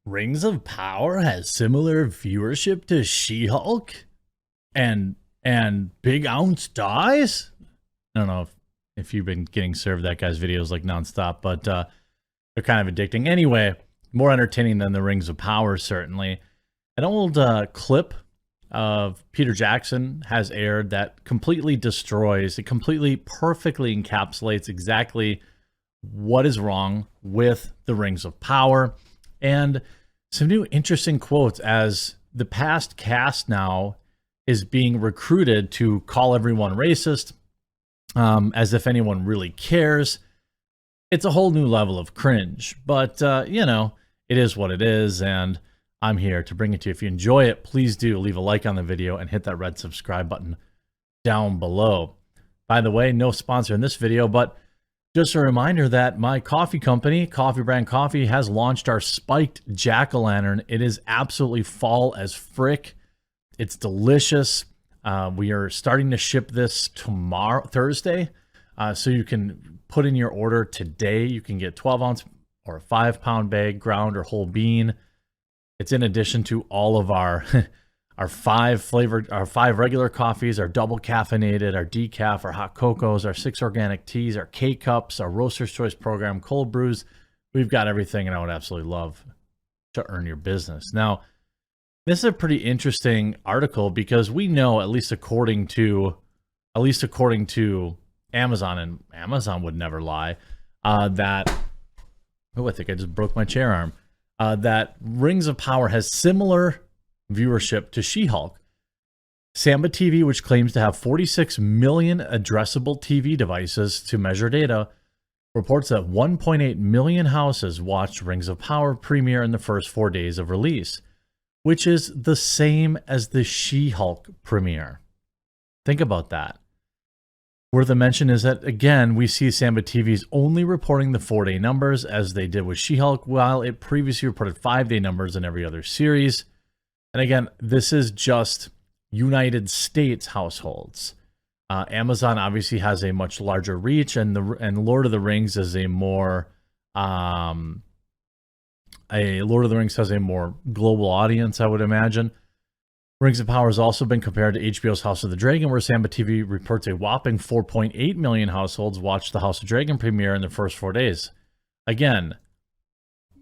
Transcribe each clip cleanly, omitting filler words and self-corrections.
Rings of Power has similar viewership to She-Hulk and Big Ounce dies? I don't know if you've been getting served that guy's videos like nonstop, but they're kind of addicting. Anyway, more entertaining than the Rings of Power, certainly. An old clip of Peter Jackson has aired that completely destroys, it completely perfectly encapsulates exactly what is wrong with the Rings of Power, and some new interesting quotes as the past cast now is being recruited to call everyone racist, as if anyone really cares. It's a whole new level of cringe, but you know, it is what it is, and I'm here to bring it to you. If you enjoy it, please do leave a like on the video and hit that red subscribe button down below. By the way, no sponsor in this video, but just a reminder that my coffee company, Coffee Brand Coffee, has launched our spiked jack-o'-lantern. It is absolutely fall as frick. It's delicious. We are starting to ship this tomorrow, Thursday. So you can put in your order today. You can get 12-ounce or a 5-pound bag, ground or whole bean. It's in addition to all of our our 5 regular coffees, our double caffeinated, our decaf, our hot cocos, our 6 organic teas, our K-Cups, our Roaster's Choice program, cold brews. We've got everything, and I would absolutely love to earn your business. Now, this is a pretty interesting article because we know, at least according to Amazon, and Amazon would never lie, that, oh, I think I just broke my chair arm, that Rings of Power has similar viewership to She-Hulk. Samba TV, which claims to have 46 million addressable TV devices to measure data, reports that 1.8 million houses watched Rings of Power premiere in the first 4 days of release, which is the same as the She-Hulk premiere. Think about that. Worth a mention is that, again, we see Samba TV's only reporting the 4-day numbers as they did with She-Hulk, while it previously reported 5-day numbers in every other series. And again, this is just United States households. Amazon obviously has a much larger reach, and Lord of the Rings is a more Lord of the Rings has a more global audience, I would imagine. Rings of Power has also been compared to HBO's House of the Dragon, where Samba TV reports a whopping 4.8 million households watched the House of Dragon premiere in the first 4 days. Again,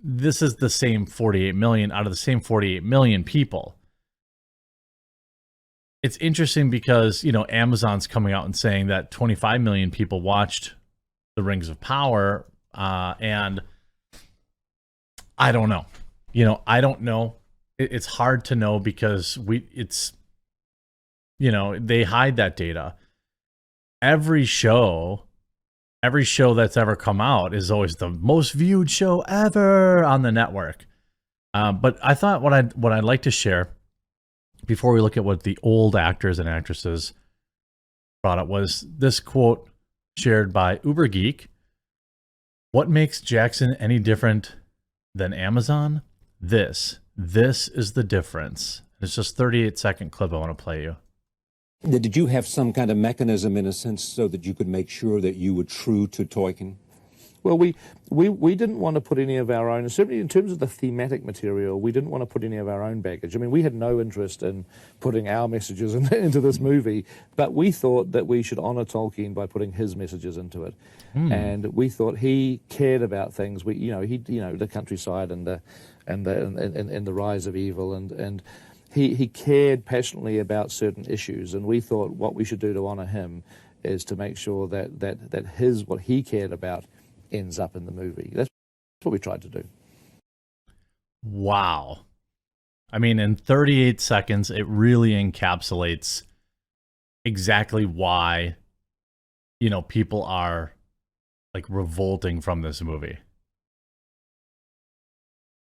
this is the same 48 million out of the same 48 million people. It's interesting because, you know, Amazon's coming out and saying that 25 million people watched the Rings of Power, and I don't know. You know, I don't know. It's hard to know because they hide that data. Every show that's ever come out is always the most viewed show ever on the network. But I thought what I'd like to share before we look at what the old actors and actresses brought up was this quote shared by Uber Geek. What makes Jackson any different than Amazon? This is the difference. It's just 38-second clip I want to play you. Did you have some kind of mechanism, in a sense, so that you could make sure that you were true to Tolkien? Well, we didn't want to put any of our own, certainly in terms of the thematic material, we didn't want to put any of our own baggage. I mean, we had no interest in putting our messages into this movie, but we thought that we should honor Tolkien by putting his messages into it. And we thought he cared about things. The countryside and the rise of evil, and he cared passionately about certain issues. And we thought what we should do to honor him is to make sure that what he cared about ends up in the movie. That's what we tried to do. Wow. I mean, in 38 seconds, it really encapsulates exactly why, you know, people are like revolting from this movie.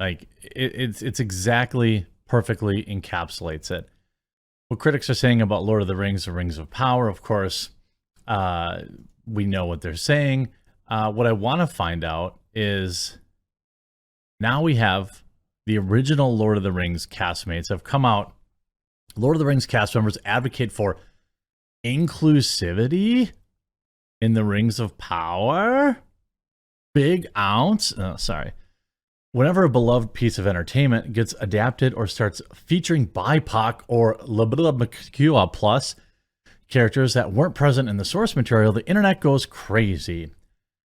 Like it's exactly perfectly encapsulates it. What critics are saying about Lord of the Rings, the Rings of Power, of course, we know what they're saying. What I want to find out is now we have the original Lord of the Rings castmates have come out. Lord of the Rings cast members advocate for inclusivity in the Rings of Power. Big Ounce. Oh, sorry. Whenever a beloved piece of entertainment gets adapted or starts featuring BIPOC or LGBTQIA plus characters that weren't present in the source material, the internet goes crazy.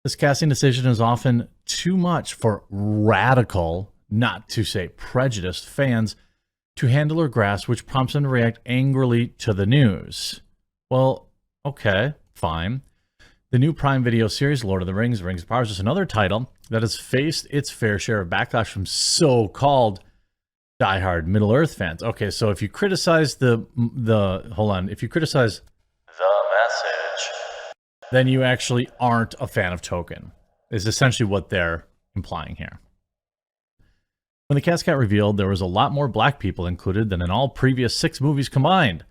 This casting decision is often too much for radical, not to say prejudiced, fans to handle or grasp, which prompts them to react angrily to the news. Well, okay, fine. The new Prime Video series, Lord of the Rings, Rings of Power, is just another title that has faced its fair share of backlash from so-called diehard Middle-earth fans. Okay, so if you criticize if you criticize the message, then you actually aren't a fan of Tolkien, is essentially what they're implying here. When the cast got revealed, there was a lot more black people included than in all previous 6 movies combined.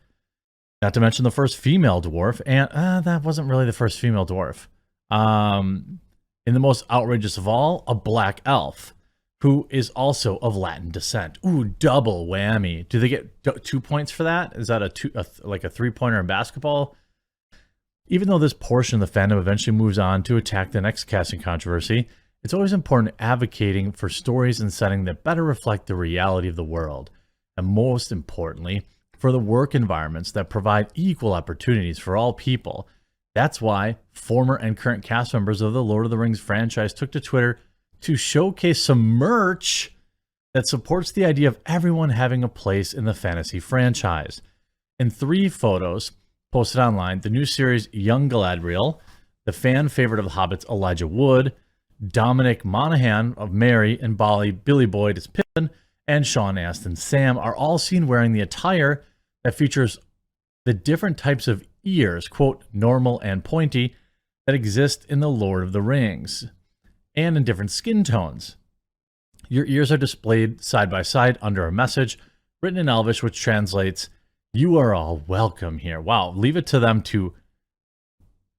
Not to mention the first female dwarf, and that wasn't really the first female dwarf. In the most outrageous of all, a black elf, who is also of Latin descent. Ooh, double whammy. Do they get 2 points for that? Is that like a 3-pointer in basketball? Even though this portion of the fandom eventually moves on to attack the next casting controversy, it's always important advocating for stories and setting that better reflect the reality of the world. And most importantly, for the work environments that provide equal opportunities for all people. That's why former and current cast members of the Lord of the Rings franchise took to Twitter to showcase some merch that supports the idea of everyone having a place in the fantasy franchise. In 3 photos posted online, the new series Young Galadriel, the fan favorite of the Hobbits Elijah Wood, Dominic Monaghan of Merry, and Billy Boyd as Pippin, and Sean Astin Sam are all seen wearing the attire that features the different types of ears, quote, normal and pointy, that exist in the Lord of the Rings, and in different skin tones. Your ears are displayed side by side under a message written in Elvish, which translates, "You are all welcome here." Wow, leave it to them to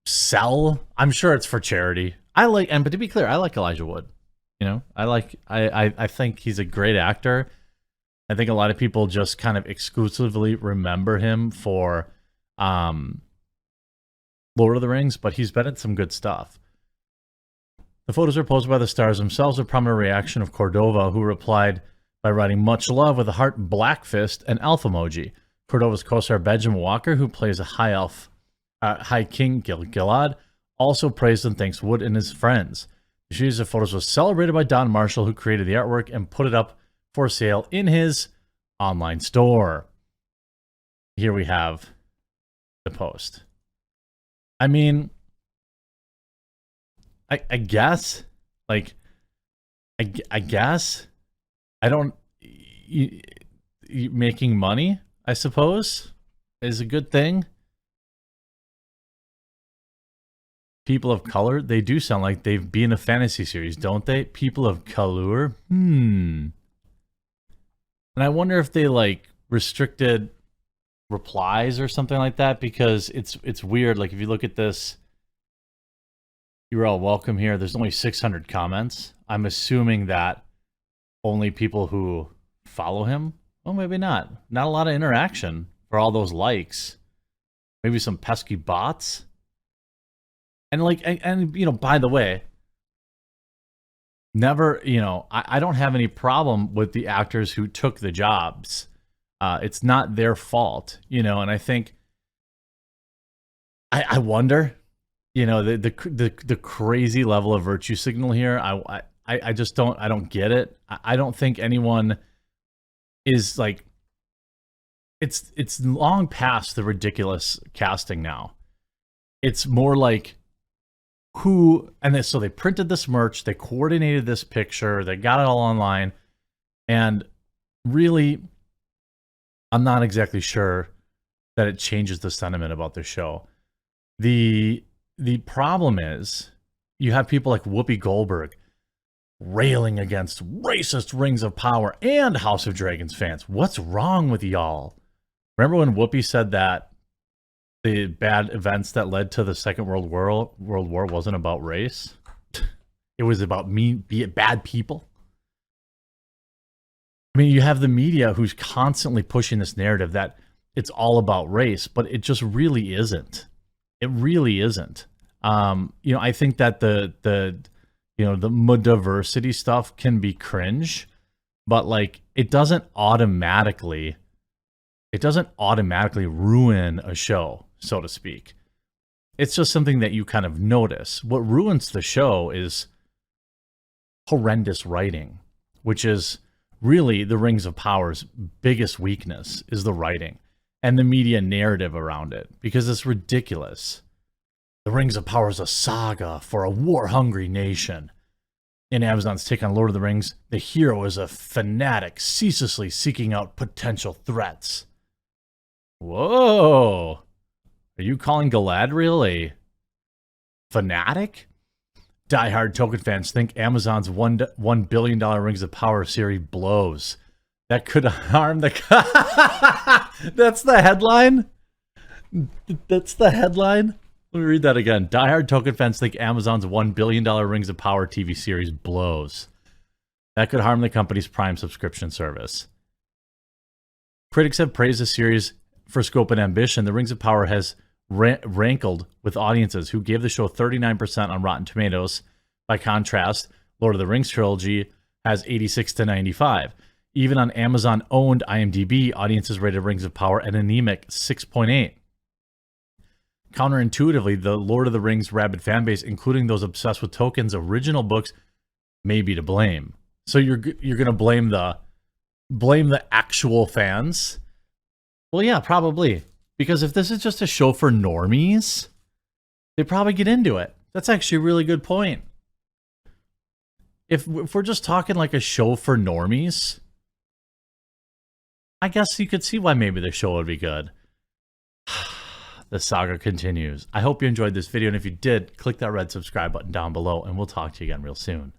sell. I'm sure it's for charity. But to be clear, I like Elijah Wood. You know, I think he's a great actor. I think a lot of people just kind of exclusively remember him for Lord of the Rings, but he's been in some good stuff. The photos were posted by the stars themselves, a prominent reaction of Cordova, who replied by writing "much love" with a heart, black fist, and elf emoji. Cordova's co-star Benjamin Walker, who plays a High King Gilgalad, also praised and thanks Wood and his friends. The series of photos was celebrated by Don Marshall, who created the artwork and put it up for sale in his online store. Here we have the post. I mean, I guess, like, I guess, I don't, making money, I suppose, is a good thing. People of color, they do sound like they've been in a fantasy series, don't they? People of color, And I wonder if they, like, restricted replies or something like that, because it's weird. Like, if you look at this, "You're all welcome here," there's only 600 comments. I'm assuming that only people who follow him. Well, maybe not. Not a lot of interaction for all those likes. Maybe some pesky bots. And like, and you know, by the way, never, you know, I don't have any problem with the actors who took the jobs. It's not their fault, you know. And I think, I wonder, you know, the crazy level of virtue signal here. I just don't get it. I don't think anyone is like, it's long past the ridiculous casting now. It's more like, so they printed this merch, they coordinated this picture, they got it all online, and really, I'm not exactly sure that it changes the sentiment about the show. The problem is, you have people like Whoopi Goldberg railing against racist Rings of Power and House of Dragons fans. What's wrong with y'all? Remember when Whoopi said that the bad events that led to the Second World War wasn't about race? It was about bad people. I mean, you have the media who's constantly pushing this narrative that it's all about race, but it just really isn't. It really isn't. You know, I think that the you know, the diversity stuff can be cringe, but like it doesn't automatically ruin a show, so to speak. It's just something that you kind of notice. What ruins the show is horrendous writing, which is really the Rings of Power's biggest weakness, is the writing and the media narrative around it, because it's ridiculous. The Rings of Power is a saga for a war-hungry nation. In Amazon's take on Lord of the Rings, the hero is a fanatic ceaselessly seeking out potential threats. Whoa! Are you calling Galadriel a fanatic? Die-hard Tolkien fans think Amazon's $1 billion Rings of Power series blows. That could harm the... That's the headline? That's the headline? Let me read that again. Die-hard Tolkien fans think Amazon's $1 billion Rings of Power TV series blows. That could harm the company's Prime subscription service. Critics have praised the series for scope and ambition. The Rings of Power has rankled with audiences who gave the show 39% on Rotten Tomatoes. By contrast, Lord of the Rings trilogy has 86 to 95. Even on Amazon-owned IMDb, audiences rated Rings of Power an anemic 6.8. Counterintuitively, the Lord of the Rings rabid fanbase, including those obsessed with Tolkien's original books, may be to blame. So you're gonna blame the actual fans? Well, yeah, probably. Because if this is just a show for normies, they probably get into it. That's actually a really good point. If we're just talking like a show for normies, I guess you could see why maybe the show would be good. The saga continues. I hope you enjoyed this video, and if you did, click that red subscribe button down below, and we'll talk to you again real soon.